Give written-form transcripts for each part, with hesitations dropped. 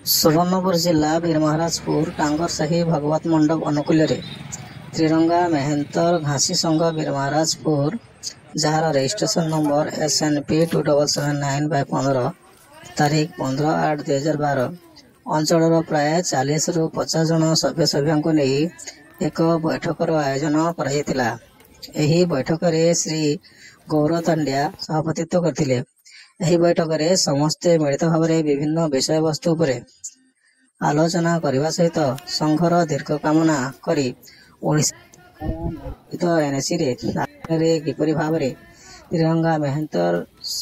सुवर्णपुर जिला वीरमहाराजपुर टांगरसाही भागवत मंडप अनुकूल त्रिरंगा मेहंतर घासी संघ वीरमहाराजपुर जार रजिस्ट्रेशन नंबर SNP 2779/15 तारीख 15/8/2012 अंचल प्राय 40 ରୁ 50 जन सभ्य सभ्यों नहीं एक बैठकर आयोजन करा। बैठक में श्री गौर तांड्या सभापतित्व करथिले। ଏହି ବୈଠକରେ ସମସ୍ତେ ମିଳିତ ଭାବରେ ବିଭିନ୍ନ ବିଷୟ ବସ୍ତୁ ଉପରେ ଆଲୋଚନା କରିବା ସହିତ ସଂଘର ଦୀର୍ଘ କାମନା କରି ଓଡ଼ିଶା NSCରେ କିପରି ଭାବରେ ତ୍ରିରଙ୍ଗା ମେହେନ୍ତର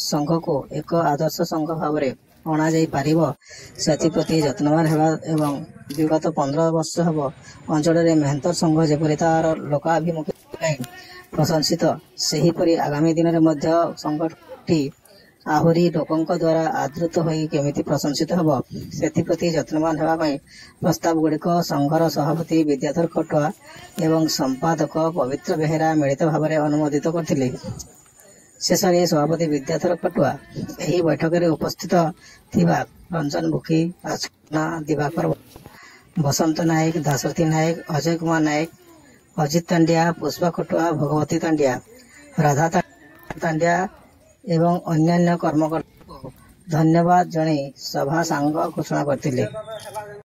ସଂଘକୁ ଏକ ଆଦର୍ଶ ସଂଘ ଭାବରେ ଅଣାଯାଇ ପାରିବ ସେଥିପ୍ରତି ଯତ୍ନବାନ ହେବା ଏବଂ ବିଗତ 15 ବର୍ଷ ହେବ ଅଞ୍ଚଳରେ ମେହେନ୍ତର ସଂଘ ଯେପରି ତାର ଲୋକାଭିମୁଖୀ ପାଇଁ ପ୍ରଶଂସିତ ସେହିପରି ଆଗାମୀ ଦିନରେ ମଧ୍ୟ ସଂଘଟି ଆହୁରି ଲୋକଙ୍କ ଦ୍ୱାରା ଆଦୃତ ହୋଇ କେମିତି ପ୍ରଶଂସିତ ହେବ ସେଥିପ୍ରତି ଯତ୍ନବାନ ହେବା ପାଇଁ ପ୍ରସ୍ତାବ ଗୁଡ଼ିକ ସଂଘର ସଭାପତି ବିଦ୍ୟାଧର ଖଟୁଆ ଏବଂ ସମ୍ପାଦକ ପବିତ୍ର ବେହେରା ମିଳିତ ଭାବରେ ଅନୁମୋଦିତ କରିଥିଲେ। ଶେଷରେ ସଭାପତି ବିଦ୍ୟାଧର ଖଟୁଆ ଏହି ବୈଠକରେ ଉପସ୍ଥିତ ଥିବା ରଞ୍ଜନ ବୁଖି, ରାଜକନ୍ୟା ଦିବାକର, ବସନ୍ତ ନାୟକ, ଦାଶରଥୀ ନାୟକ, ଅଜୟ କୁମାର ନାୟକ, ଅଜିତ ତାଣ୍ଡିଆ, ପୁଷ୍ପା ଖଟୁଆ, ଭଗବତୀ ତାଣ୍ଡିଆ, ରାଧା ତାଣ୍ଡିଆ ଏବଂ ଅନ୍ୟାନ୍ୟ କର୍ମକର୍ତ୍ତାଙ୍କୁ ଧନ୍ୟବାଦ ଜଣାଇ ସଭା ସାଙ୍ଗ ଘୋଷଣା କରିଥିଲେ।